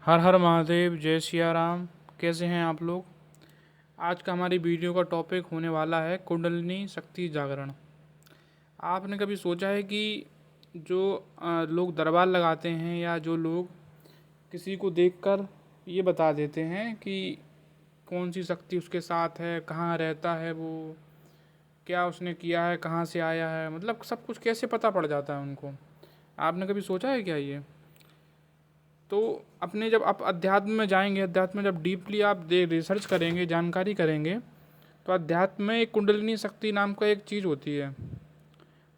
हर हर महादेव, जय सिया राम। कैसे हैं आप लोग। आज का हमारी वीडियो का टॉपिक होने वाला है कुंडलिनी शक्ति जागरण। आपने कभी सोचा है कि जो लोग दरबार लगाते हैं या जो लोग किसी को देखकर ये बता देते हैं कि कौन सी शक्ति उसके साथ है, कहाँ रहता है वो, क्या उसने किया है, कहाँ से आया है, मतलब सब कुछ कैसे पता पड़ जाता है उनको। आपने कभी सोचा है क्या ये। तो अपने जब आप अध्यात्म में जाएंगे, अध्यात्म में जब डीपली आप रिसर्च करेंगे, जानकारी करेंगे, तो अध्यात्म में एक कुंडलिनी शक्ति नाम का एक चीज़ होती है।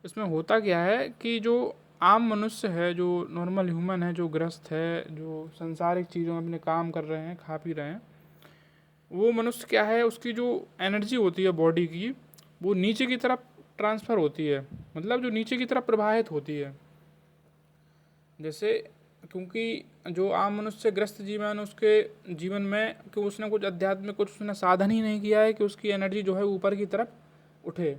इसमें होता क्या है कि जो आम मनुष्य है, जो नॉर्मल ह्यूमन है, जो ग्रस्त है, जो संसारिक चीज़ों में अपने काम कर रहे हैं, खा पी रहे हैं, वो मनुष्य क्या है, उसकी जो एनर्जी होती है बॉडी की, वो नीचे की तरफ ट्रांसफ़र होती है, मतलब जो नीचे की तरफ प्रवाहित होती है। जैसे क्योंकि जो आम मनुष्य ग्रस्त जीवन, उसके जीवन में कि उसने कुछ अध्यात्म, कुछ उसने साधन ही नहीं किया है कि उसकी एनर्जी जो है ऊपर की तरफ उठे,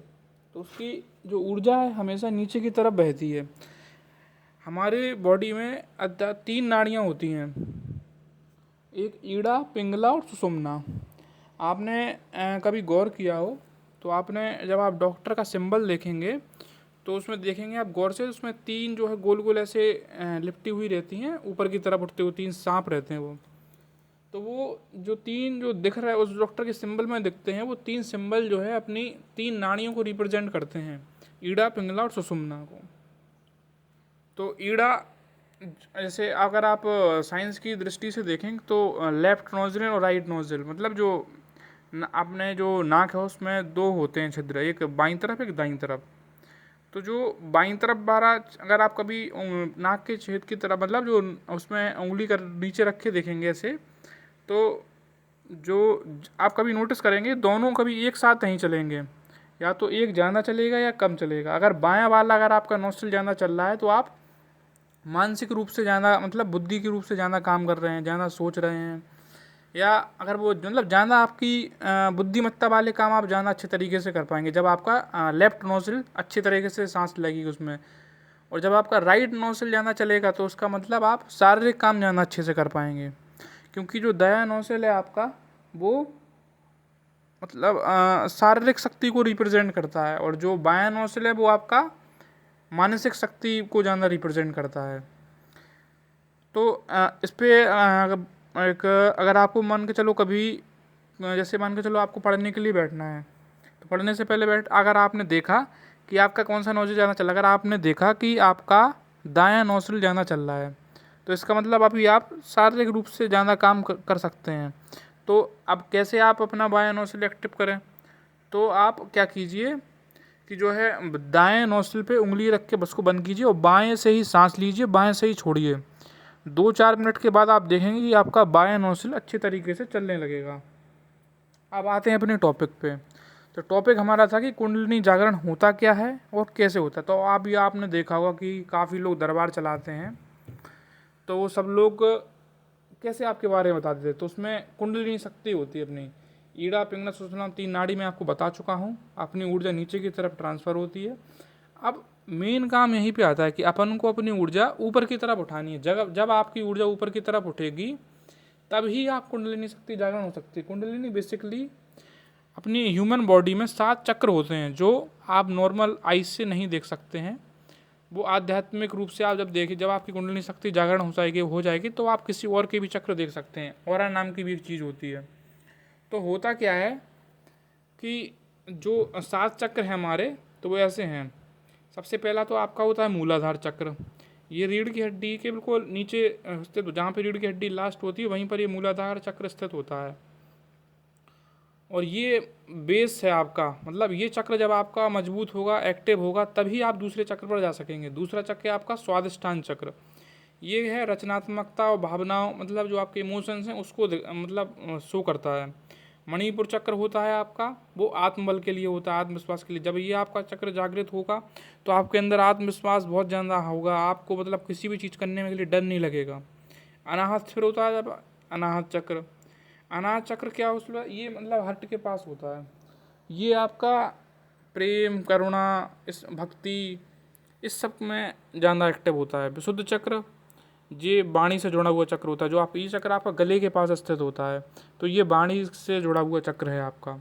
तो उसकी जो ऊर्जा है हमेशा नीचे की तरफ बहती है। हमारे बॉडी में 3 नाड़ियाँ होती हैं, एक ईड़ा, पिंगला और सुषुम्ना। आपने कभी गौर किया हो तो आपने जब आप डॉक्टर का सिंबल देखेंगे तो उसमें देखेंगे आप गौर से, उसमें 3 जो है गोल गोल ऐसे लिपटी हुई रहती हैं, ऊपर की तरफ उठते हुए 3 सांप रहते हैं वो। तो वो जो 3 जो दिख रहा है उस डॉक्टर के सिंबल में दिखते हैं, वो 3 सिंबल जो है अपनी 3 नाड़ियों को रिप्रेजेंट करते हैं, ईड़ा, पिंगला और सुषुम्ना को। तो ईड़ा, जैसे अगर आप साइंस की दृष्टि से देखें तो लेफ्ट नोजल और राइट नोजल, मतलब जो अपने जो नाक है उसमें 2 होते हैं छिद्र, एक बाईं तरफ एक दाईं तरफ। तो जो बाईं तरफ बारा, अगर आप कभी नाक के छेद की तरफ, मतलब जो उसमें उंगली कर नीचे रख के देखेंगे ऐसे, तो जो आप कभी नोटिस करेंगे दोनों कभी एक साथ नहीं चलेंगे, या तो एक ज़्यादा चलेगा या कम चलेगा। अगर बायां वाला, अगर आपका नोस्ट्रिल ज़्यादा चल रहा है तो आप मानसिक रूप से ज़्यादा, मतलब बुद्धि के रूप से ज़्यादा काम कर रहे हैं, ज़्यादा सोच रहे हैं, या अगर वो मतलब ज़्यादा आपकी बुद्धिमत्ता वाले काम आप ज़्यादा अच्छे तरीके से कर पाएंगे जब आपका लेफ्ट नोस्ट्रिल अच्छे तरीके से सांस लगेगी उसमें। और जब आपका राइट नोस्ट्रिल ज़्यादा चलेगा तो उसका मतलब आप शारीरिक काम ज़्यादा अच्छे से कर पाएंगे, क्योंकि जो दायां नोस्ट्रिल है आपका, वो मतलब शारीरिक शक्ति को रिप्रेजेंट करता है, और जो बायां नोस्ट्रिल है वो आपका मानसिक शक्ति को ज़्यादा रिप्रेजेंट करता है। तो इस पे एक, अगर आपको मान के चलो कभी, जैसे मान के चलो आपको पढ़ने के लिए बैठना है, तो पढ़ने से पहले अगर आपने देखा कि आपका कौन सा नोस्ट्रिल ज़्यादा चल रहा है, अगर आपने देखा कि आपका दायां नोस्ट्रिल ज़्यादा चल रहा है, तो इसका मतलब अभी आप शारीरिक रूप से ज़्यादा काम कर सकते हैं। तो अब कैसे आप अपना बायां नोस्ट्रिल एक्टिव करें, तो आप क्या कीजिए कि जो है दाएं नोस्ट्रिल पे उंगली रख के बस को बंद कीजिए और बाएं से ही सांस लीजिए, बाएं से ही छोड़िए। 2-4 मिनट के बाद आप देखेंगे कि आपका बायां नोस्ट्रिल अच्छे तरीके से चलने लगेगा। अब आते हैं अपने टॉपिक पे। तो टॉपिक हमारा था कि कुंडलिनी जागरण होता क्या है और कैसे होता है। तो अभी आपने देखा होगा कि काफ़ी लोग दरबार चलाते हैं, तो वो सब लोग कैसे आपके बारे में बता देते, तो उसमें कुंडलिनी शक्ति होती है अपनी, ईड़ा, पिंगला, सुषुम्ना, 3 नाड़ी में आपको बता चुका हूँ। अपनी ऊर्जा नीचे की तरफ ट्रांसफ़र होती है। अब मेन काम यहीं पे आता है कि अपन को अपनी ऊर्जा ऊपर की तरफ उठानी है। जब जब आपकी ऊर्जा ऊपर की तरफ उठेगी तभी आप कुंडलिनी शक्ति जागरण हो सकती है। कुंडलिनी बेसिकली अपनी ह्यूमन बॉडी में 7 चक्र होते हैं जो आप नॉर्मल आइज से नहीं देख सकते हैं। वो आध्यात्मिक रूप से आप जब देखिए, जब आपकी कुंडलिनी शक्ति जागरण हो जाएगी तो आप किसी और के भी चक्र देख सकते हैं। ऑरा नाम की भी एक चीज़ होती है। तो होता क्या है कि जो 7 चक्र हैं हमारे, तो वो ऐसे हैं। सबसे पहला तो आपका होता है मूलाधार चक्र। ये रीढ़ की हड्डी के बिल्कुल नीचे स्थित, जहाँ पे रीढ़ की हड्डी लास्ट होती है वहीं पर ये मूलाधार चक्र स्थित होता है। और ये बेस है आपका, मतलब ये चक्र जब आपका मजबूत होगा, एक्टिव होगा, तभी आप दूसरे चक्र पर जा सकेंगे। दूसरा चक्र है आपका स्वादिष्ठान चक्र। ये है रचनात्मकता और भावनाओं, मतलब जो आपके इमोशंस हैं उसको मतलब शो करता है। मणिपुर चक्र होता है आपका, वो आत्मबल के लिए होता है, आत्मविश्वास के लिए। जब ये आपका चक्र जागृत होगा तो आपके अंदर आत्मविश्वास बहुत ज़्यादा होगा, आपको मतलब किसी भी चीज़ करने में के लिए डर नहीं लगेगा। अनाहत फिर होता है जब अनाहत चक्र। अनाहत चक्र क्या, उसमें ये मतलब हार्ट के पास होता है। ये आपका प्रेम, करुणा, इस भक्ति, इस सब में ज़्यादा एक्टिव होता है। विशुद्ध चक्र, ये वाणी से जुड़ा हुआ चक्र होता है। जो आप ये चक्र आपका गले के पास स्थित होता है, तो ये वाणी से जुड़ा हुआ चक्र है आपका।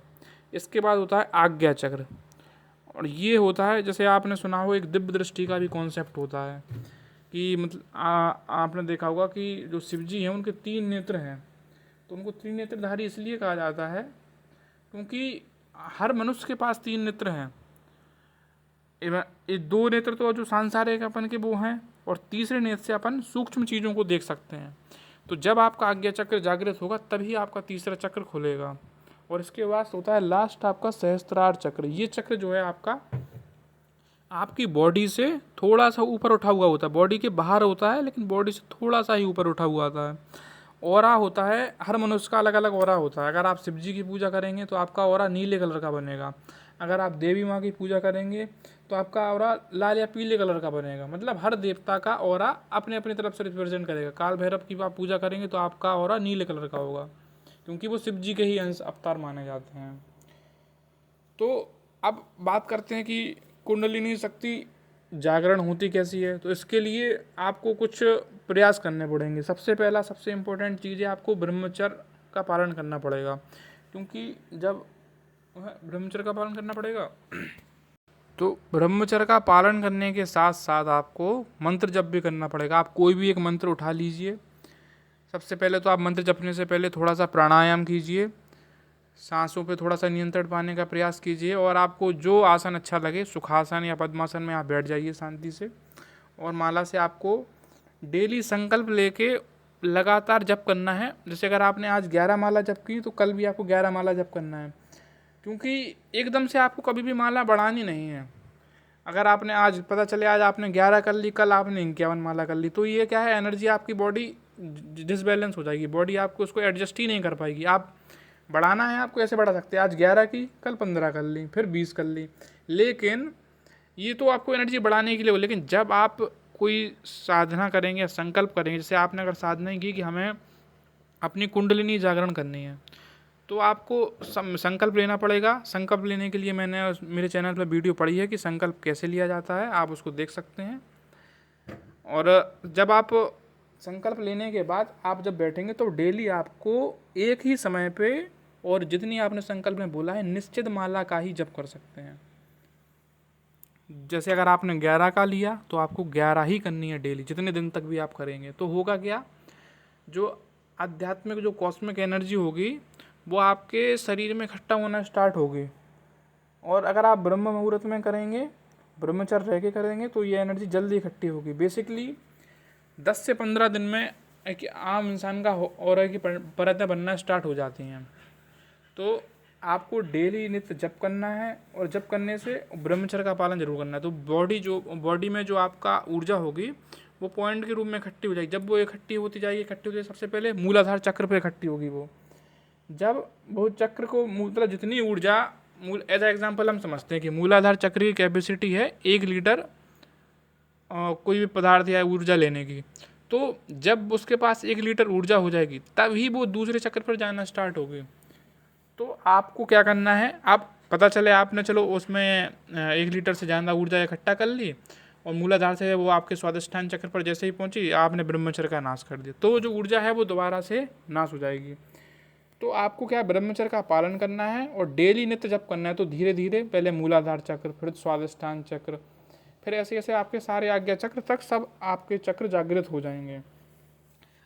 इसके बाद होता है आज्ञा चक्र, और ये होता है, जैसे आपने सुना हो, एक दिव्य दृष्टि का भी कॉन्सेप्ट होता है कि मतलब आपने देखा होगा कि जो शिव जी हैं उनके 3 नेत्र हैं। तो उनको त्रिनेत्रधारी इसलिए कहा जाता है क्योंकि हर मनुष्य के पास 3 नेत्र हैं। ये 2 नेत्र तो जो सांसारिक अपन के वो हैं, और तीसरे नेत्र से अपन सूक्ष्म चीज़ों को देख सकते हैं। तो जब आपका आज्ञा चक्र जागृत होगा तभी आपका तीसरा चक्र खुलेगा। और इसके बाद होता है लास्ट आपका सहस्त्रार चक्र। ये चक्र जो है आपका आपकी बॉडी से थोड़ा सा ऊपर उठा हुआ होता है, बॉडी के बाहर होता है लेकिन बॉडी से थोड़ा सा ही ऊपर उठा हुआ आता है। ऑरा होता है, हर मनुष्य का अलग अलग ऑरा होता है। अगर आप शिव जी की पूजा करेंगे तो आपका ऑरा नीले कलर का बनेगा। अगर आप देवी माँ की पूजा करेंगे तो आपका ऑरा लाल या पीले कलर का बनेगा। मतलब हर देवता का ऑरा अपने अपनी तरफ से रिप्रेजेंट करेगा। काल भैरव की आप पूजा करेंगे तो आपका ऑरा नीले कलर का होगा, क्योंकि वो शिव जी के ही अंश अवतार माने जाते हैं। तो अब बात करते हैं कि कुंडलिनी शक्ति जागरण होती कैसी है। तो इसके लिए आपको कुछ प्रयास करने पड़ेंगे। सबसे पहला, सबसे इम्पोर्टेंट चीज़ है, आपको ब्रह्मचर्य का पालन करना पड़ेगा। क्योंकि जब ब्रह्मचर्य का पालन करना पड़ेगा तो ब्रह्मचर्य का पालन करने के साथ साथ आपको मंत्र जप भी करना पड़ेगा। आप कोई भी एक मंत्र उठा लीजिए। सबसे पहले तो आप मंत्र जपने से पहले थोड़ा सा प्राणायाम कीजिए, सांसों पे थोड़ा सा नियंत्रण पाने का प्रयास कीजिए, और आपको जो आसन अच्छा लगे, सुखासन या पद्मासन में आप बैठ जाइए शांति से। और माला से आपको डेली संकल्प लेके लगातार जप करना है। जैसे अगर आपने आज 11 माला जप की तो कल भी आपको 11 माला जप करना है, क्योंकि एकदम से आपको कभी भी माला बढ़ानी नहीं है। अगर आपने आज पता चले आज आपने 11 कर ली, कल आपने 51 माला कर ली, तो ये क्या है, एनर्जी आपकी बॉडी डिसबैलेंस हो जाएगी। बॉडी आपको उसको एडजस्ट ही नहीं कर पाएगी। आप बढ़ाना है आपको ऐसे बढ़ा सकते हैं, आज 11 की कल 15 कर ली, फिर 20 कर ली, लेकिन ये तो आपको एनर्जी बढ़ाने के लिए हो। लेकिन जब आप कोई साधना करेंगे या संकल्प करेंगे, जैसे आपने अगर साधना की कि हमें अपनी कुंडलिनी जागरण करनी है, तो आपको संकल्प लेना पड़ेगा। संकल्प लेने के लिए मैंने मेरे चैनल पर वीडियो पड़ी है कि संकल्प कैसे लिया जाता है, आप उसको देख सकते हैं। और जब आप संकल्प लेने के बाद आप जब बैठेंगे तो डेली आपको एक ही समय पे और जितनी आपने संकल्प में बोला है निश्चित माला का ही जप कर सकते हैं। जैसे अगर आपने 11 का लिया तो आपको 11 ही करनी है डेली, जितने दिन तक भी आप करेंगे। तो होगा क्या, जो आध्यात्मिक जो कॉस्मिक एनर्जी होगी वो आपके शरीर में इकट्ठा होना स्टार्ट होगी। और अगर आप ब्रह्म मुहूर्त में करेंगे, ब्रह्मचर्य रह के करेंगे, तो ये एनर्जी जल्दी इकट्ठी होगी। बेसिकली 10 से 15 दिन में एक आम इंसान का ऑरा की परतें बनना स्टार्ट हो जाती हैं। तो आपको डेली नित्य जप करना है, और जप करने से ब्रह्मचर्य का पालन जरूर करना है। तो बॉडी में जो आपका ऊर्जा होगी वो पॉइंट के रूप में इकट्ठी हो जाएगी। जब वो इकट्ठी होती जाएगी, सबसे पहले मूलाधार चक्र पे इकट्ठी होगी वो। जब वो चक्र को मतलब जितनी ऊर्जा एज एग्जाम्पल हम समझते हैं कि मूलाधार चक्र की कैपेसिटी है 1 लीटर कोई भी पदार्थ या ऊर्जा लेने की। तो जब उसके पास 1 लीटर ऊर्जा हो जाएगी तभी वो दूसरे चक्र पर जाना स्टार्ट होगी। तो आपको क्या करना है, आप पता चले आपने चलो उसमें 1 लीटर से ज़्यादा ऊर्जा इकट्ठा कर ली, और मूलाधार से वो आपके स्वादिष्ठान चक्र पर जैसे ही पहुंची आपने ब्रह्मचर्य का नाश कर दिया, तो जो ऊर्जा है वो दोबारा से नाश हो जाएगी। तो आपको क्या ब्रह्मचर्य का पालन करना है और डेली नित्य जप करना है। तो धीरे धीरे पहले मूलाधार चक्र, फिर स्वादिष्ठान चक्र, फिर ऐसे ऐसे आपके सारे आज्ञा चक्र तक सब आपके चक्र जागृत हो जाएंगे।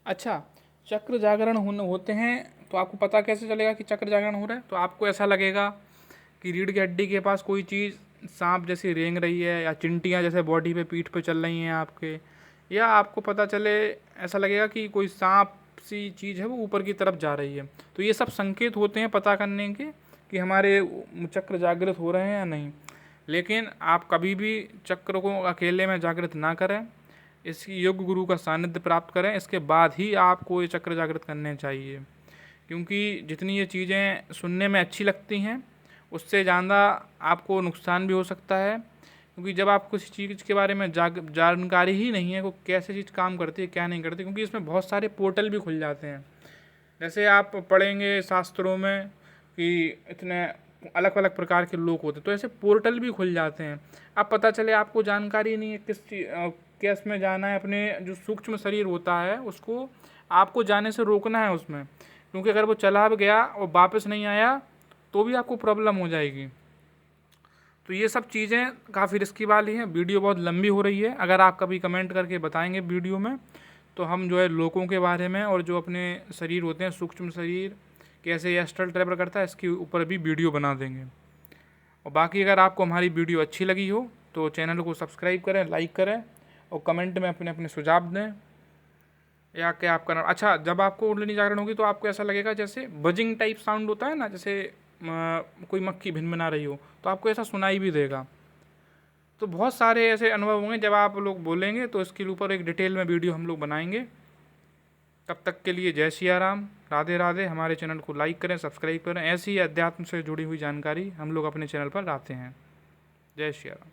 अच्छा, चक्र जागरण होते हैं तो आपको पता कैसे चलेगा कि चक्र जागरण हो रहा है। तो आपको ऐसा लगेगा कि रीढ़ की हड्डी के पास कोई चीज़ सांप जैसी रेंग रही है, या चिंटियाँ जैसे बॉडी पे पीठ पे चल रही हैं आपके, या आपको पता चले ऐसा लगेगा कि कोई सांप सी चीज़ है वो ऊपर की तरफ जा रही है। तो ये सब संकेत होते हैं पता करने के कि हमारे चक्र जागृत हो रहे हैं या नहीं। लेकिन आप कभी भी चक्र को अकेले में जागृत ना करें, इसकी योग गुरु का सानिध्य प्राप्त करें, इसके बाद ही आपको ये चक्र जागृत करने चाहिए। क्योंकि जितनी ये चीज़ें सुनने में अच्छी लगती हैं उससे ज़्यादा आपको नुकसान भी हो सकता है। क्योंकि जब आप किसी चीज़ के बारे में जानकारी ही नहीं है, वो कैसे चीज़ काम करती है क्या नहीं करती, क्योंकि इसमें बहुत सारे पोर्टल भी खुल जाते हैं। जैसे आप पढ़ेंगे शास्त्रों में कि इतने अलग अलग प्रकार के लोग होते हैं, तो ऐसे पोर्टल भी खुल जाते हैं। अब पता चले आपको जानकारी नहीं है केस में जाना है, अपने जो सूक्ष्म शरीर होता है उसको आपको जाने से रोकना है उसमें, क्योंकि अगर वो चला भी गया और वापस नहीं आया तो भी आपको प्रॉब्लम हो जाएगी। तो ये सब चीज़ें काफ़ी रिस्की वाली हैं। वीडियो बहुत लंबी हो रही है, अगर आप कभी कमेंट करके बताएंगे वीडियो में तो हम जो है लोगों के बारे में और जो अपने शरीर होते हैं, सूक्ष्म शरीर कैसे एस्ट्रल ट्रैवल करता है, इसके ऊपर भी वीडियो बना देंगे। और बाकी अगर आपको हमारी वीडियो अच्छी लगी हो तो चैनल को सब्सक्राइब करें, लाइक करें और कमेंट में अपने अपने सुझाव दें या क्या आप करना। अच्छा, जब आपको कुंडलिनी जागरण होगी तो आपको ऐसा लगेगा जैसे बजिंग टाइप साउंड होता है ना, जैसे कोई मक्खी भिनभिना रही हो, तो आपको ऐसा सुनाई भी देगा। तो बहुत सारे ऐसे अनुभव होंगे जब आप लोग बोलेंगे, तो इसके ऊपर एक डिटेल में वीडियो हम लोग बनाएंगे। तब तक के लिए जय सिया राम, राधे राधे। हमारे चैनल को लाइक करें, सब्सक्राइब करें। ऐसी अध्यात्म से जुड़ी हुई जानकारी हम लोग अपने चैनल पर लाते हैं। जय सिया राम।